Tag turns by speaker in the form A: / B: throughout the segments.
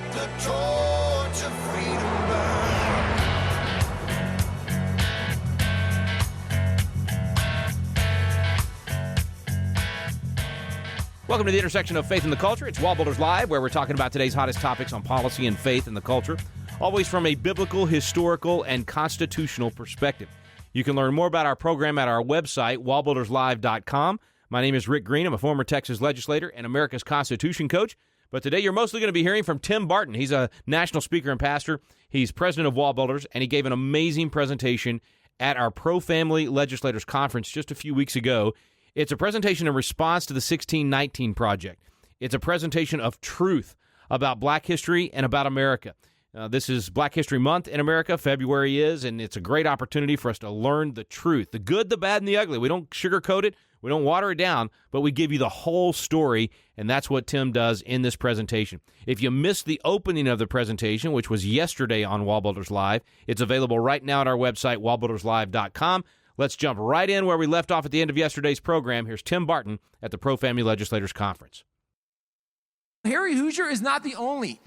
A: let the torch of freedom burn.
B: Welcome to the intersection of faith and the culture. It's WallBuilders Live, where we're talking about today's hottest topics on policy and faith and the culture, always from a biblical, historical, and constitutional perspective. You can learn more about our program at our website, wallbuilderslive.com. My name is Rick Green. I'm a former Texas legislator and America's Constitution coach. But today you're mostly going to be hearing from Tim Barton. He's a national speaker and pastor. He's president of WallBuilders, and he gave an amazing presentation at our ProFamily Legislators Conference just a few weeks ago. It's a presentation in response to the 1619 Project. It's a presentation of truth about Black history and about America. This is Black History Month in America. February is, and it's a great opportunity for us to learn the truth, the good, the bad, and the ugly. We don't sugarcoat it. We don't water it down, but we give you the whole story, and that's what Tim does in this presentation. If you missed the opening of the presentation, which was yesterday on WallBuilders Live, it's available right now at our website, wallbuilderslive.com. Let's jump right in where we left off at the end of yesterday's program. Here's Tim Barton at the ProFamily Legislators Conference.
C: Harry Hoosier is not the only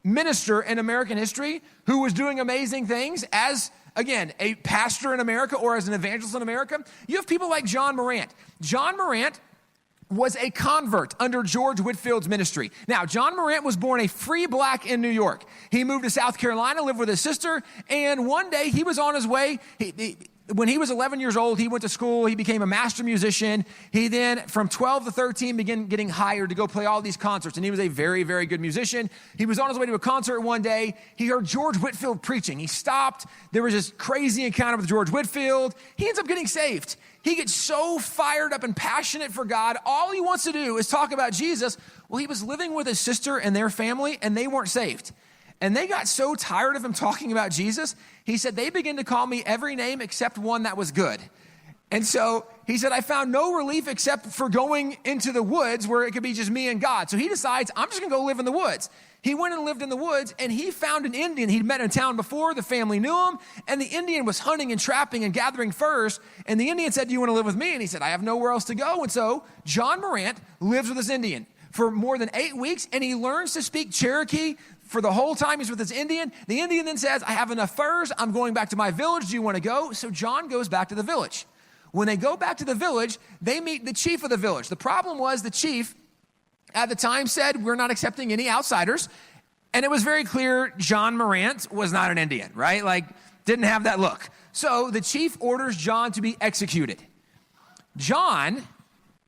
C: minister in American history who was doing amazing things as, again, a pastor in America or as an evangelist in America. You have people like John Morant. John Morant was a convert under George Whitefield's ministry. Now, John Morant was born a free black in New York. He moved to South Carolina, lived with his sister, and one day he was on his way. When he was 11 years old, he went to school. He became a master musician. He then, from 12 to 13, began getting hired to go play all these concerts. And he was a very, very good musician. He was on his way to a concert one day. He heard George Whitefield preaching. He stopped. There was this crazy encounter with George Whitefield. He ends up getting saved. He gets so fired up and passionate for God. All he wants to do is talk about Jesus. Well, he was living with his sister and their family, and they weren't saved. And they got so tired of him talking about Jesus, he said, they began to call me every name except one that was good. And so he said, I found no relief except for going into the woods where it could be just me and God. So he decides, I'm just going to go live in the woods. He went and lived in the woods, and he found an Indian he'd met in town before. The family knew him, and the Indian was hunting and trapping and gathering furs. And the Indian said, do you want to live with me? And he said, I have nowhere else to go. And so John Morant lives with this Indian for more than 8 weeks, and he learns to speak Cherokee for the whole time he's with this Indian. The Indian then says, I have enough furs. I'm going back to my village. Do you want to go? So John goes back to the village. When they go back to the village, they meet the chief of the village. The problem was the chief at the time said, we're not accepting any outsiders. And it was very clear John Morant was not an Indian, right? Like, didn't have that look. So the chief orders John to be executed. John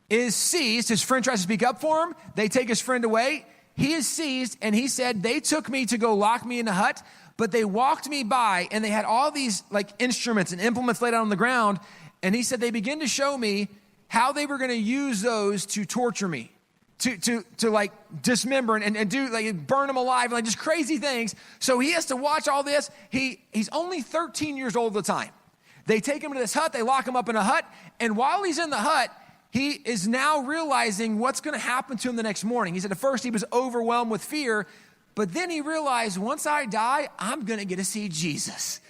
C: is seized. His friend tries to speak up for him. They take his friend away. He is seized, and he said, they took me to go lock me in a hut, but they walked me by, and they had all these like instruments and implements laid out on the ground, and he said they began to show me how they were going to use those to torture me, to like dismember and do like burn him alive, like just crazy things. So he has to watch all this. He's only 13 years old at the time. They take him to this hut, they lock him up in a hut, and while he's in the hut, he is now realizing what's going to happen to him the next morning. He said at first he was overwhelmed with fear, but then he realized once I die, I'm going to get to see Jesus.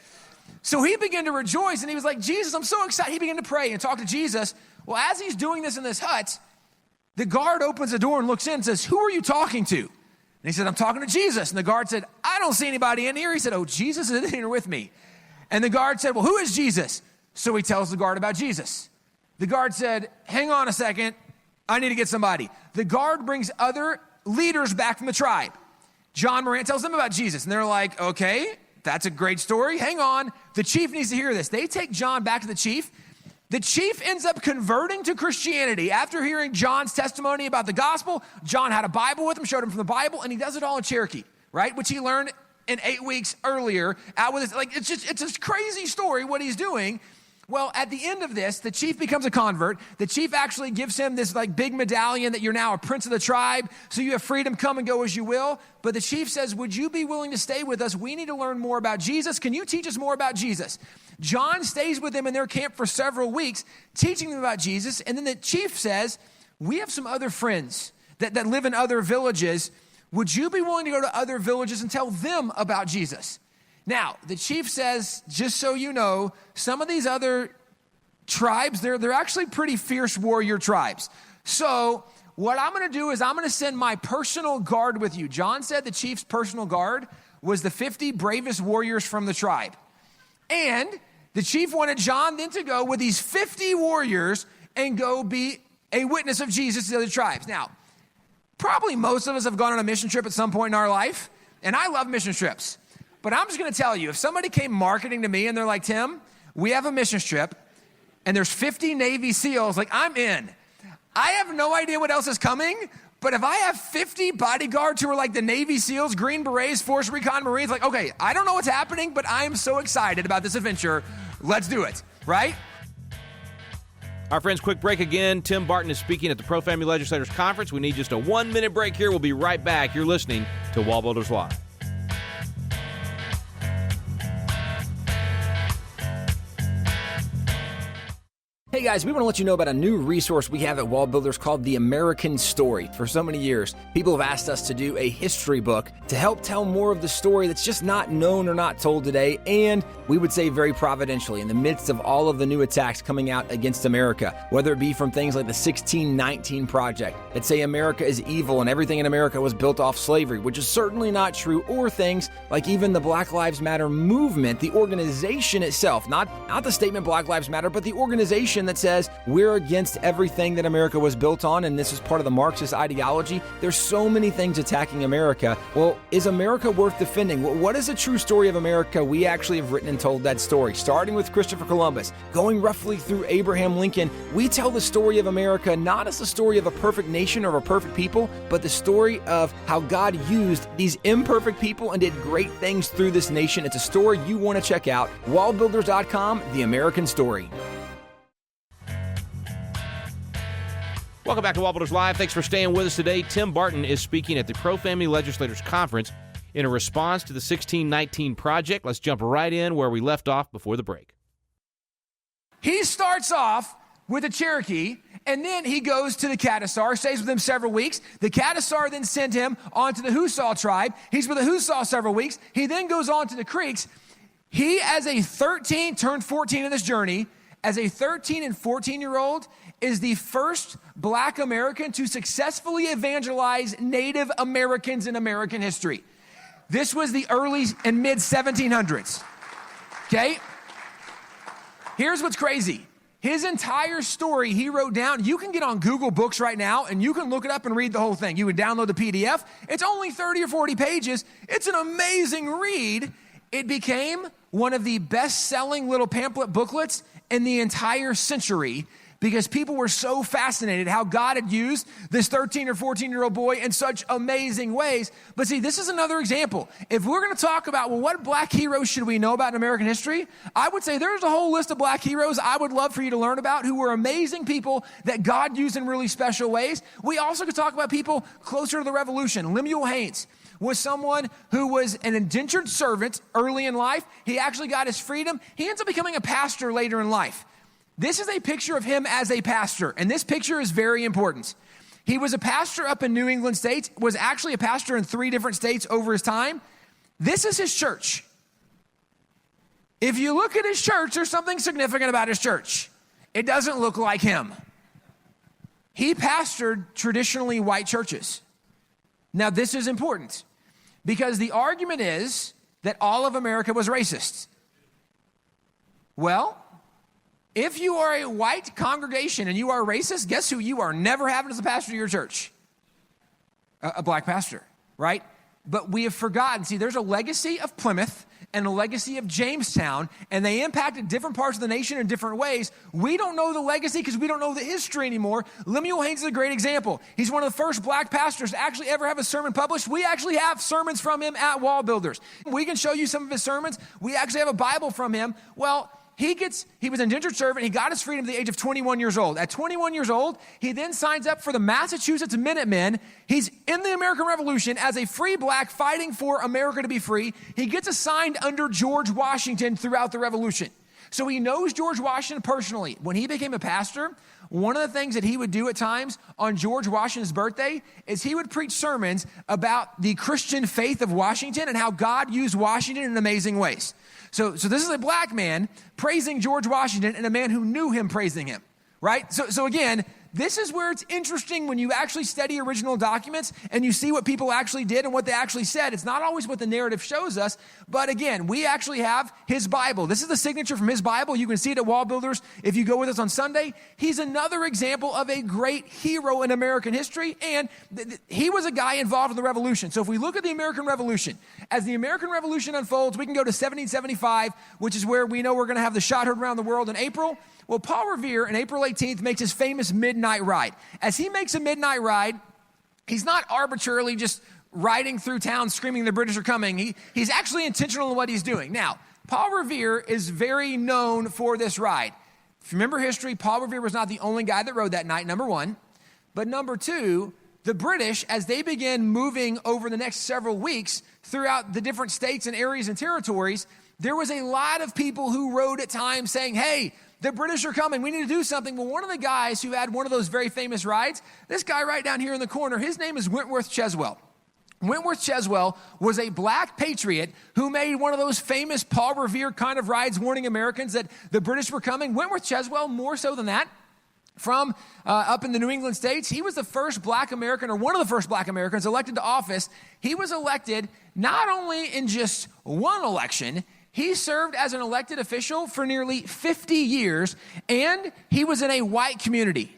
C: So he began to rejoice, and he was like, Jesus, I'm so excited. He began to pray and talk to Jesus. Well, as he's doing this in this hut, the guard opens the door and looks in and says, who are you talking to? And he said, I'm talking to Jesus. And the guard said, I don't see anybody in here. He said, oh, Jesus is in here with me. And the guard said, well, who is Jesus? So he tells the guard about Jesus. The guard said, hang on a second, I need to get somebody. The guard brings other leaders back from the tribe. John Morant tells them about Jesus, and they're like, okay, that's a great story. Hang on, the chief needs to hear this. They take John back to the chief. The chief ends up converting to Christianity. After hearing John's testimony about the gospel, John had a Bible with him, showed him from the Bible, and he does it all in Cherokee, right? Which he learned in 8 weeks earlier. Out with his, like, it's a crazy story what he's doing. Well, at the end of this, the chief becomes a convert. The chief actually gives him this like big medallion that you're now a prince of the tribe, so you have freedom, come and go as you will. But the chief says, would you be willing to stay with us? We need to learn more about Jesus. Can you teach us more about Jesus? John stays with them in their camp for several weeks, teaching them about Jesus. And then the chief says, we have some other friends that live in other villages. Would you be willing to go to other villages and tell them about Jesus? Now, the chief says, just so you know, some of these other tribes, they're actually pretty fierce warrior tribes. So what I'm going to do is I'm going to send my personal guard with you. John said the chief's personal guard was the 50 bravest warriors from the tribe. And the chief wanted John then to go with these 50 warriors and go be a witness of Jesus to the other tribes. Now, probably most of us have gone on a mission trip at some point in our life, and I love mission trips. But I'm just going to tell you, if somebody came marketing to me and they're like, Tim, we have a mission trip, and there's 50 Navy SEALs, like, I'm in. I have no idea what else is coming, but if I have 50 bodyguards who are like the Navy SEALs, Green Berets, Force Recon Marines, like, okay, I don't know what's happening, but I am so excited about this adventure. Let's do it, right?
B: Our friends, quick break again. Tim Barton is speaking at the ProFamily Legislators Conference. We need just a 1-minute break here. We'll be right back. You're listening to WallBuilders Live.
D: Hey guys, we want to let you know about a new resource we have at WallBuilders called The American Story. For so many years, people have asked us to do a history book to help tell more of the story that's just not known or not told today, and we would say very providentially, in the midst of all of the new attacks coming out against America, whether it be from things like the 1619 Project that say America is evil and everything in America was built off slavery, which is certainly not true, or things like even the Black Lives Matter movement, the organization itself, not the statement Black Lives Matter, but the organization that says we're against everything that America was built on, and this is part of the Marxist ideology. There's so many things attacking America. Well, is America worth defending? What is a true story of America? We actually have written and told that story, starting with Christopher Columbus, going roughly through Abraham Lincoln. We tell the story of America not as the story of a perfect nation or a perfect people, but the story of how God used these imperfect people and did great things through this nation. It's a story you want to check out. WallBuilders.com, The American Story.
B: Welcome back to WallBuilders Live. Thanks for staying with us today. Tim Barton is speaking at the ProFamily Legislators Conference in a response to the 1619 Project. Let's jump right in where we left off before the break.
C: He starts off with a Cherokee, and then he goes to the Catawsar, stays with them several weeks. The Catawsar then sent him on to the Hoosaw tribe. He's with the Hoosaw several weeks. He then goes on to the Creeks. He, as a 13, turned 14 in this journey, as a 13 and 14-year-old, is the first Black American to successfully evangelize Native Americans in American history. This was the early and mid 1700s. Okay? Here's what's crazy. His entire story he wrote down. You can get on Google Books right now and you can look it up and read the whole thing. You would download the PDF. It's only 30 or 40 pages. It's an amazing read. It became one of the best-selling little pamphlet booklets in the entire century, because people were so fascinated how God had used this 13 or 14-year-old boy in such amazing ways. But see, this is another example. If we're going to talk about, well, what Black heroes should we know about in American history? I would say there's a whole list of Black heroes I would love for you to learn about who were amazing people that God used in really special ways. We also could talk about people closer to the Revolution. Lemieux Haynes was someone who was an indentured servant early in life. He actually got his freedom. He ends up becoming a pastor later in life. This is a picture of him as a pastor, and this picture is very important. He was a pastor up in New England states, was actually a pastor in 3 different states over his time. This is his church. If you look at his church, there's something significant about his church. It doesn't look like him. He pastored traditionally white churches. Now, this is important because the argument is that all of America was racist. Well, if you are a white congregation and you are racist, guess who you are never having as a pastor of your church? A Black pastor, right? But we have forgotten. See, there's a legacy of Plymouth and a legacy of Jamestown, and they impacted different parts of the nation in different ways. We don't know the legacy because we don't know the history anymore. Lemieux Haynes is a great example. He's one of the first Black pastors to actually ever have a sermon published. We actually have sermons from him at WallBuilders. We can show you some of his sermons. We actually have a Bible from him. Well, he was an indentured servant. He got his freedom at the age of 21 years old. At 21 years old, he then signs up for the Massachusetts Minutemen. He's in the American Revolution as a free Black fighting for America to be free. He gets assigned under George Washington throughout the Revolution. So he knows George Washington personally. When he became a pastor, one of the things that he would do at times on George Washington's birthday is he would preach sermons about the Christian faith of Washington and how God used Washington in amazing ways. So this is a Black man praising George Washington and a man who knew him praising him, right? So again, this is where it's interesting when you actually study original documents and you see what people actually did and what they actually said. It's not always what the narrative shows us, but again, we actually have his Bible. This is the signature from his Bible. You can see it at WallBuilders if you go with us on Sunday. He's another example of a great hero in American history, and he was a guy involved in the Revolution. So if we look at the American Revolution, as the American Revolution unfolds, we can go to 1775, which is where we know we're going to have the shot heard around the world in April. Well, Paul Revere, on April 18th, makes his famous midnight ride. As he makes a midnight ride, he's not arbitrarily just riding through town screaming the British are coming. He's actually intentional in what he's doing. Now, Paul Revere is very known for this ride. If you remember history, Paul Revere was not the only guy that rode that night, number one. But number two, the British, as they began moving over the next several weeks throughout the different states and areas and territories, there was a lot of people who rode at times saying, hey, the British are coming. We need to do something. Well, one of the guys who had one of those very famous rides, this guy right down here in the corner, his name is Wentworth Cheswell. Wentworth Cheswell was a black patriot who made one of those famous Paul Revere kind of rides warning Americans that the British were coming. Wentworth Cheswell, more so than that, from up in the New England states, he was the first black American, or one of the first black Americans elected to office. He was elected not only in just one election, he served as an elected official for nearly 50 years, and he was in a white community.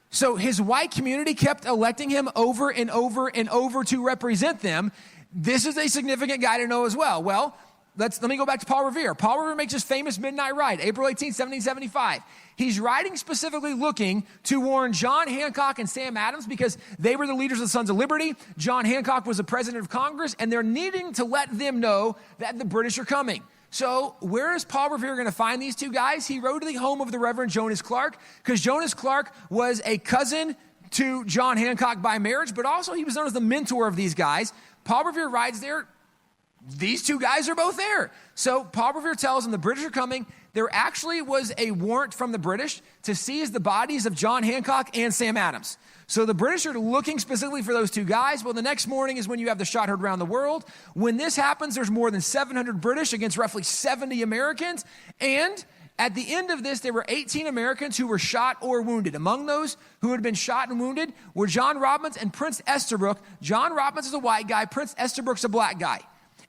C: So his white community kept electing him over and over and over to represent them. This is a significant guy to know as well. Well, let me go back to Paul Revere. Paul Revere makes his famous midnight ride, April 18, 1775. He's riding specifically looking to warn John Hancock and Sam Adams because they were the leaders of the Sons of Liberty. John Hancock was the president of Congress, and they're needing to let them know that the British are coming. So where is Paul Revere going to find these two guys? He rode to the home of the Reverend Jonas Clark, because Jonas Clark was a cousin to John Hancock by marriage, but also he was known as the mentor of these guys. Paul Revere rides there. These two guys are both there. So Paul Revere tells them the British are coming. There actually was a warrant from the British to seize the bodies of John Hancock and Sam Adams. So the British are looking specifically for those two guys. Well, the next morning is when you have the shot heard around the world. When this happens, there's more than 700 British against roughly 70 Americans. And at the end of this, there were 18 Americans who were shot or wounded. Among those who had been shot and wounded were John Robbins and Prince Estabrook. John Robbins is a white guy. Prince Estabrook's a black guy.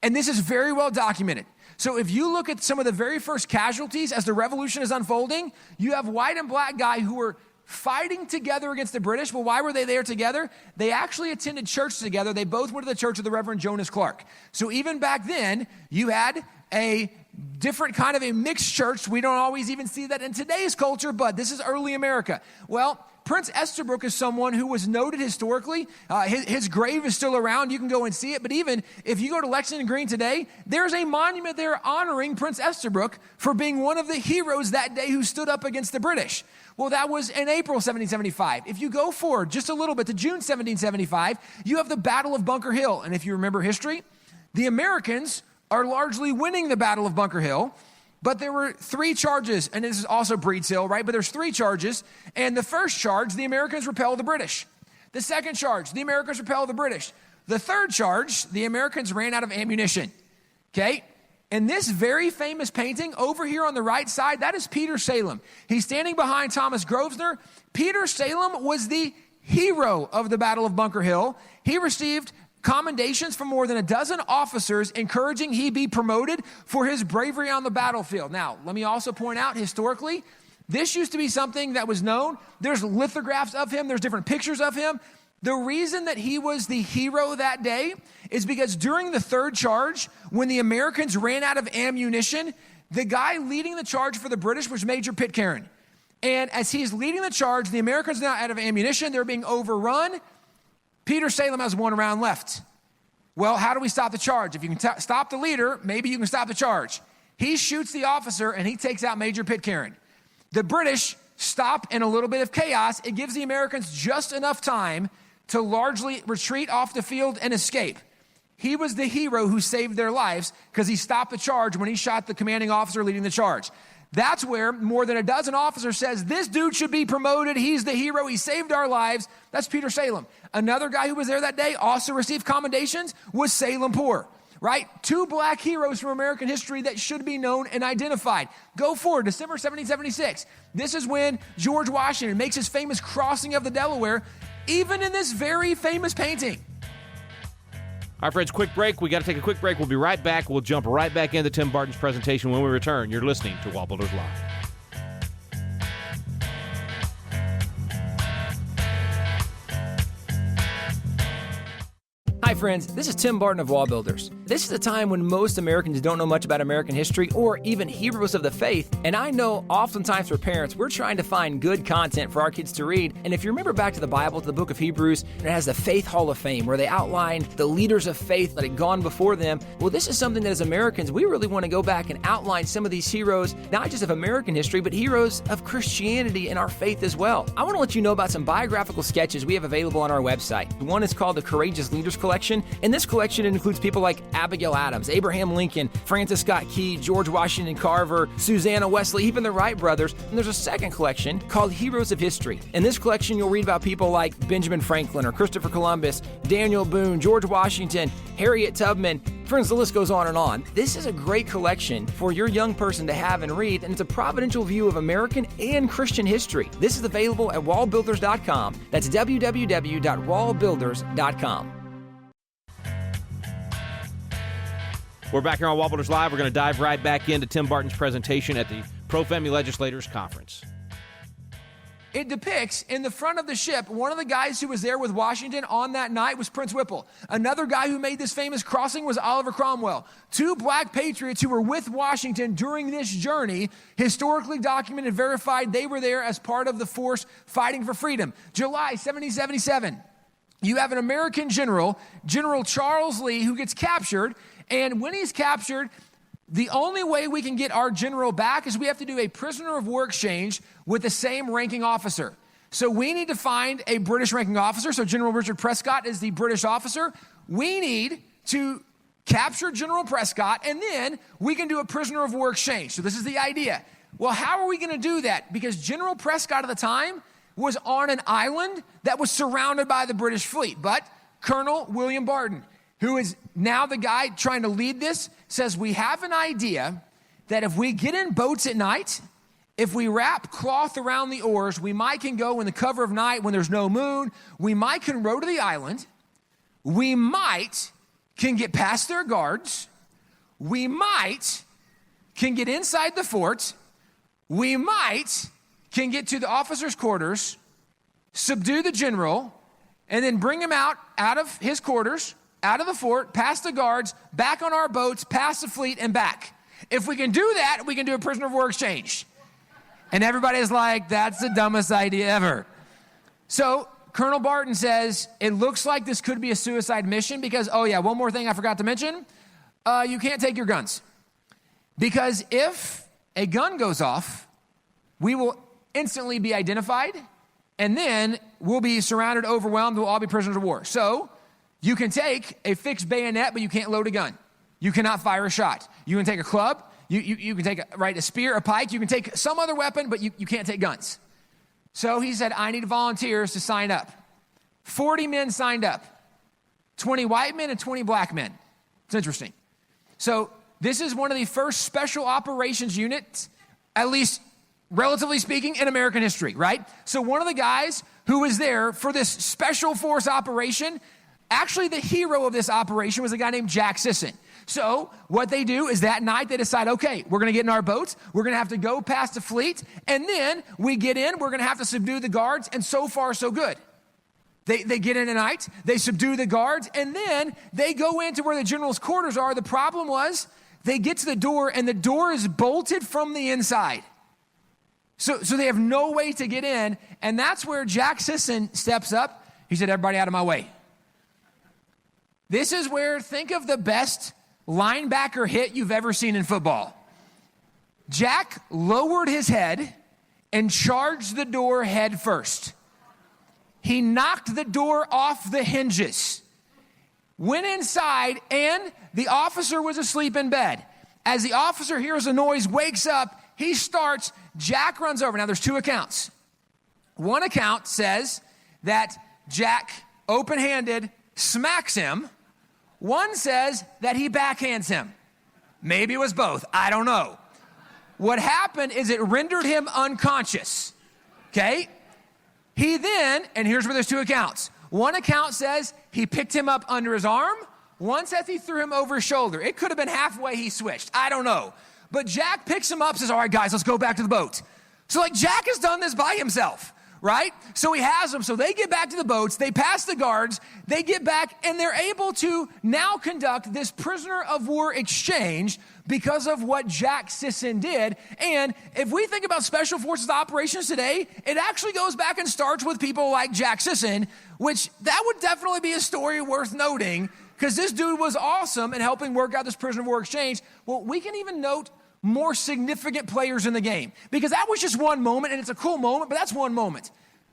C: And this is very well documented. So if you look at some of the very first casualties as the revolution is unfolding, you have white and black guy who were fighting together against the British. Well, why were they there together? They actually attended church together. They both went to the church of the Reverend Jonas Clark. So even back then, you had a different kind of a mixed church. We don't always even see that in today's culture, but this is early America. Well, Prince Estabrook is someone who was noted historically. His grave is still around. You can go and see it. But even if you go to Lexington Green today, there's a monument there honoring Prince Estabrook for being one of the heroes that day who stood up against the British. Well, that was in April 1775. If you go forward just a little bit to June 1775, you have the Battle of Bunker Hill. And if you remember history, the Americans are largely winning the Battle of Bunker Hill. But there were three charges, and this is also Breed's Hill, right? But there's three charges, and the first charge, the Americans repelled the British. The second charge, the Americans repelled the British. The third charge, the Americans ran out of ammunition, okay? And this very famous painting over here on the right side, that is Peter Salem. He's standing behind Thomas Grosvenor. Peter Salem was the hero of the Battle of Bunker Hill. He received commendations from more than a dozen officers encouraging he be promoted for his bravery on the battlefield. Now, let me also point out historically, this used to be something that was known. There's lithographs of him. There's different pictures of him. The reason that he was the hero that day is because during the third charge, when the Americans ran out of ammunition, the guy leading the charge for the British was Major Pitcairn. And as he's leading the charge, the Americans are now out of ammunition. They're being overrun. Peter Salem has one round left. Well, how do we stop the charge? If you can stop the leader, maybe you can stop the charge. He shoots the officer, and he takes out Major Pitcairn. The British stop in a little bit of chaos. It gives the Americans just enough time to largely retreat off the field and escape. He was the hero who saved their lives because he stopped the charge when he shot the commanding officer leading the charge. That's where more than a dozen officers says, this dude should be promoted. He's the hero. He saved our lives. That's Peter Salem. Another guy who was there that day also received commendations was Salem Poor. right? 2 black heroes from American history that should be known and identified. Go forward, December 1776. This is when George Washington makes his famous crossing of the Delaware, even in this very famous painting.
B: All right, friends, quick break. We got to take a quick break. We'll be right back. We'll jump right back into Tim Barton's presentation when we return. You're listening to WallBuilders Live.
D: Hi friends, this is Tim Barton of WallBuilders. This is a time when most Americans don't know much about American history or even heroes of the faith, and I know oftentimes for parents, we're trying to find good content for our kids to read, and if you remember back to the Bible, to the book of Hebrews, it has the Faith Hall of Fame, where they outlined the leaders of faith that had gone before them. Well, this is something that as Americans, we really want to go back and outline some of these heroes, not just of American history, but heroes of Christianity and our faith as well. I want to let you know about some biographical sketches we have available on our website. One is called the Courageous Leaders Collection, and this collection includes people like Abigail Adams, Abraham Lincoln, Francis Scott Key, George Washington Carver, Susanna Wesley, even the Wright brothers. And there's a second collection called Heroes of History. In this collection, you'll read about people like Benjamin Franklin or Christopher Columbus, Daniel Boone, George Washington, Harriet Tubman. Friends, the list goes on and on. This is a great collection for your young person to have and read, and it's a providential view of American and Christian history. This is available at wallbuilders.com. That's www.wallbuilders.com.
B: We're back here on WallBuilders Live. We're going to dive right back into Tim Barton's presentation at the ProFamily Legislators Conference.
C: It depicts in the front of the ship, one of the guys who was there with Washington on that night was Prince Whipple. Another guy who made this famous crossing was Oliver Cromwell. 2 black patriots who were with Washington during this journey, historically documented, verified they were there as part of the force fighting for freedom. July 1777, you have an American general, General Charles Lee, who gets captured. And when he's captured, the only way we can get our general back is we have to do a prisoner of war exchange with the same ranking officer. So we need to find a British ranking officer. So General Richard Prescott is the British officer. We need to capture General Prescott, and then we can do a prisoner of war exchange. So this is the idea. Well, how are we going to do that? Because General Prescott at the time was on an island that was surrounded by the British fleet. But Colonel William Barton, who is now the guy trying to lead this, says we have an idea that if we get in boats at night, if we wrap cloth around the oars, we might can go in the cover of night when there's no moon. We might can row to the island. We might can get past their guards. We might can get inside the fort. We might can get to the officers' quarters, subdue the general, and then bring him out of his quarters, out of the fort, past the guards, back on our boats, past the fleet, and back. If we can do that, we can do a prisoner of war exchange. And everybody's like, that's the dumbest idea ever. So Colonel Barton says, it looks like this could be a suicide mission because, oh yeah, one more thing I forgot to mention. You can't take your guns. Because if a gun goes off, we will instantly be identified, and then we'll be surrounded, overwhelmed, we'll all be prisoners of war. So you can take a fixed bayonet, but you can't load a gun. You cannot fire a shot. You can take a club, you can take a spear, a pike, you can take some other weapon, but you can't take guns. So he said, I need volunteers to sign up. 40 men signed up. 20 white men and 20 black men. It's interesting. So this is one of the first special operations units, at least relatively speaking, in American history, right? So one of the guys who was there for this special force operation, actually the hero of this operation was a guy named Jack Sisson. So what they do is that night they decide, okay, we're going to get in our boats. We're going to have to go past the fleet. And then we get in, we're going to have to subdue the guards. And so far, so good. They get in at night, they subdue the guards, and then they go into where the general's quarters are. The problem was they get to the door and the door is bolted from the inside. So they have no way to get in. And that's where Jack Sisson steps up. He said, everybody out of my way. This is where, think of the best linebacker hit you've ever seen in football. Jack lowered his head and charged the door head first. He knocked the door off the hinges, went inside, and the officer was asleep in bed. As the officer hears a noise, wakes up, he starts, Jack runs over. Now, there's 2 accounts. One account says that Jack, open-handed, smacks him. One says that he backhands him. Maybe it was both. I don't know. What happened is it rendered him unconscious. Okay? He then, and here's where there's two accounts. One account says he picked him up under his arm. One says he threw him over his shoulder. It could have been halfway he switched. I don't know. But Jack picks him up, says, all right, guys, let's go back to the boat. So, like, Jack has done this by himself, right? So he has them. So they get back to the boats. They pass the guards. They get back, and they're able to now conduct this prisoner of war exchange because of what Jack Sisson did. And if we think about special forces operations today, it actually goes back and starts with people like Jack Sisson, which that would definitely be a story worth noting, because this dude was awesome in helping work out this prisoner of war exchange. Well, we can even note more significant players in the game, because that was just one moment, and it's a cool moment, but that's one moment.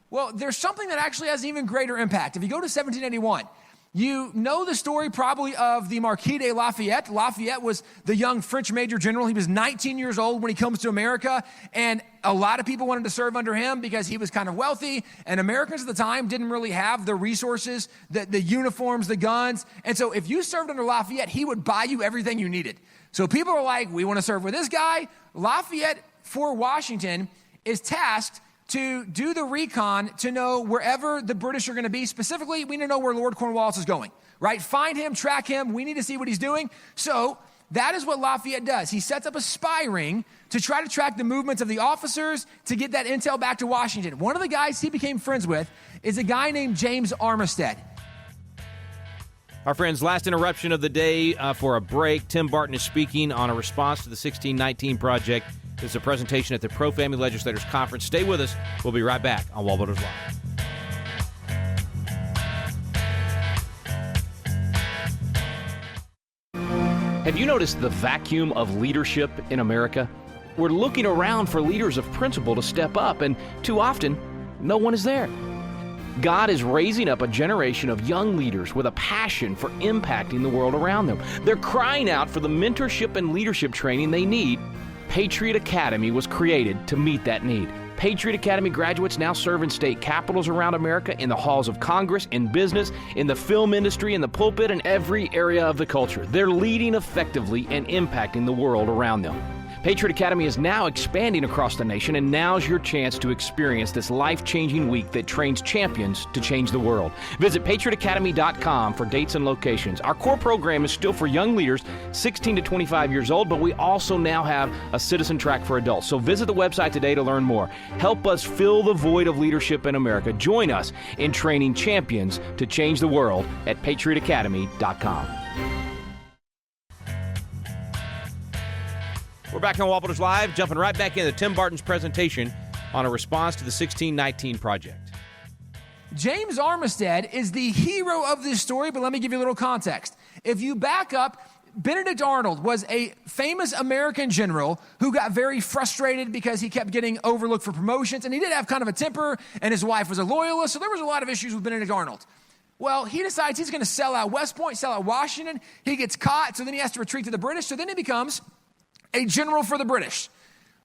C: Well, there's something that actually has an even greater impact. If you go to 1781, you know the story probably of the Marquis de Lafayette. Lafayette was the young French major general. He was 19 years old when he comes to America, and a lot of people wanted to serve under him because he was kind of wealthy, and Americans at the time didn't really have the resources, the uniforms, the guns. And so if you served under Lafayette, he would buy you everything you needed. So people are like, we want to serve with this guy. Lafayette, for Washington, is tasked to do the recon to know wherever the British are going to be. Specifically, we need to know where Lord Cornwallis is going, right? Find him, track him. We need to see what he's doing. So that is what Lafayette does. He sets up a spy ring to try to track the movements of the officers to get that intel back to Washington. One of the guys he became friends with is a guy named James Armistead.
B: Our friends, last interruption of the day for a break. Tim Barton is speaking on a response to the 1619 Project. This is a presentation at the ProFamily Legislators Conference. Stay with us. We'll be right back on WallBuilders Live. Have you noticed the vacuum of leadership in America? We're looking around for leaders of principle to step up, and too often, no one is there. God is raising up a generation of young leaders with a passion for impacting the world around them. They're crying out for the mentorship and leadership training they need. Patriot Academy was created to meet that need. Patriot Academy graduates now serve in state capitals around America, in the halls of Congress, in business, in the film industry, in the pulpit, and every area of the culture. They're leading effectively and impacting the world around them. Patriot Academy is now expanding across the nation, and now's your chance to experience this life-changing week that trains champions to change the world. Visit patriotacademy.com for dates and locations. Our core program is still for young leaders 16 to 25 years old, but we also now have a citizen track for adults. So visit the website today to learn more. Help us fill the void of leadership in America. Join us in training champions to change the world at patriotacademy.com. We're back on WallBuilders Live, jumping right back into Tim Barton's presentation on a response to the 1619 Project.
C: James Armistead is the hero of this story, but let me give you a little context. If you back up, Benedict Arnold was a famous American general who got very frustrated because he kept getting overlooked for promotions, and he did have kind of a temper, and his wife was a loyalist, so there was a lot of issues with Benedict Arnold. Well, he decides he's going to sell out West Point, sell out Washington. He gets caught, so then he has to retreat to the British, so then he becomes a general for the British.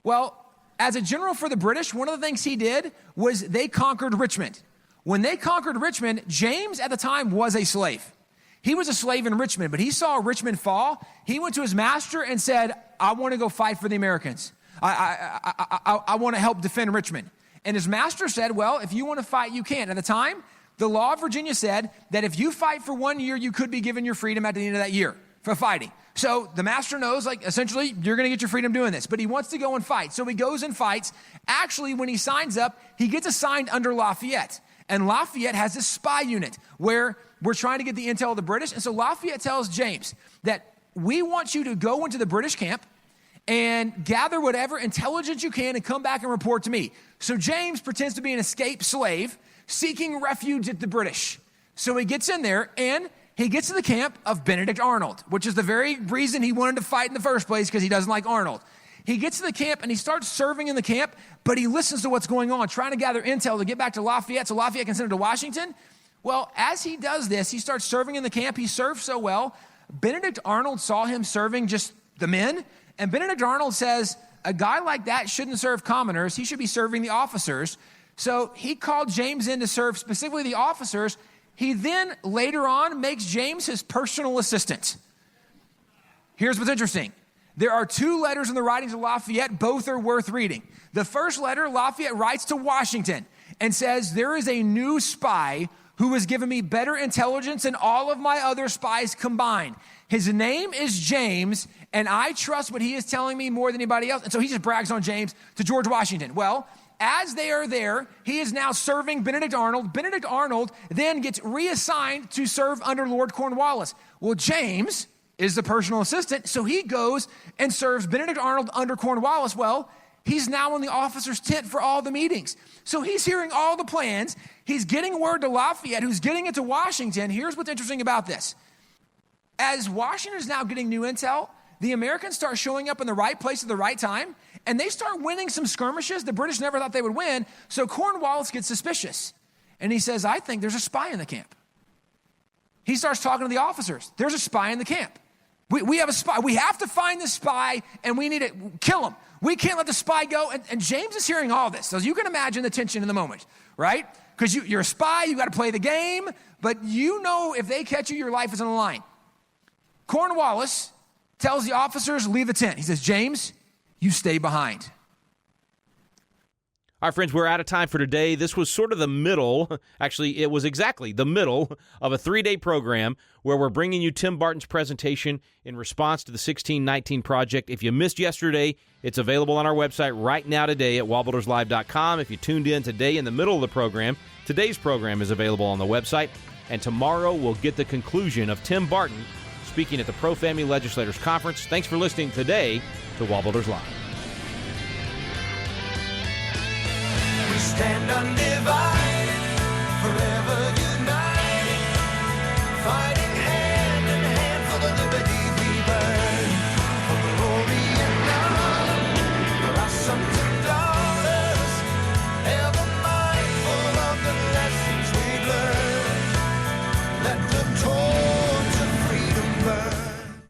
C: Well, as a general for the British, one of the things he did was they conquered Richmond. When they conquered Richmond, James at the time was a slave. He was a slave in Richmond, but he saw Richmond fall. He went to his master and said, I want to go fight for the Americans. I want to help defend Richmond. And his master said, well, if you want to fight, you can. At the time, the law of Virginia said that if you fight for 1 year, you could be given your freedom at the end of that year for fighting. So the master knows, like, essentially, you're going to get your freedom doing this. But he wants to go and fight. So he goes and fights. Actually, when he signs up, he gets assigned under Lafayette. And Lafayette has this spy unit where we're trying to get the intel of the British. And so Lafayette tells James that we want you to go into the British camp and gather whatever intelligence you can and come back and report to me. So James pretends to be an escaped slave seeking refuge at the British. So he gets in there and he gets to the camp of Benedict Arnold, which is the very reason he wanted to fight in the first place, because he doesn't like Arnold. He gets to the camp and he starts serving in the camp, but he listens to what's going on, trying to gather intel to get back to Lafayette so Lafayette can send it to Washington. Well, as he does this, he starts serving in the camp. He served so well. Benedict Arnold saw him serving just the men, and Benedict Arnold says, a guy like that shouldn't serve commoners. He should be serving the officers. So he called James in to serve specifically the officers. He then later on makes James his personal assistant. Here's what's interesting. There are 2 letters in the writings of Lafayette. Both are worth reading. The first letter, Lafayette writes to Washington and says, there is a new spy who has given me better intelligence than all of my other spies combined. His name is James, and I trust what he is telling me more than anybody else. And so he just brags on James to George Washington. Well, as they are there, he is now serving Benedict Arnold. Benedict Arnold then gets reassigned to serve under Lord Cornwallis. Well, James is the personal assistant, so he goes and serves Benedict Arnold under Cornwallis. Well, he's now in the officer's tent for all the meetings. So he's hearing all the plans. He's getting word to Lafayette, who's getting it to Washington. Here's what's interesting about this. As Washington is now getting new intel, the Americans start showing up in the right place at the right time, and they start winning some skirmishes the British never thought they would win. So Cornwallis gets suspicious, and he says, I think there's a spy in the camp. He starts talking to the officers. There's a spy in the camp. We have a spy. We have to find this spy, and we need to kill him. We can't let the spy go. And James is hearing all this. So you can imagine the tension in the moment, right? Because you're a spy, you got to play the game, but you know if they catch you, your life is on the line. Cornwallis tells the officers, leave the tent. He says, James, you stay behind.
B: All right, friends, we're out of time for today. This was sort of the middle, actually, it was exactly the middle of a 3-day program where we're bringing you Tim Barton's presentation in response to the 1619 Project. If you missed yesterday, it's available on our website right now today at wallbuilderslive.com. If you tuned in today in the middle of the program, today's program is available on the website. And tomorrow we'll get the conclusion of Tim Barton speaking at the ProFamily Legislators Conference. Thanks for listening today to WallBuilders Live.
A: We stand undivided.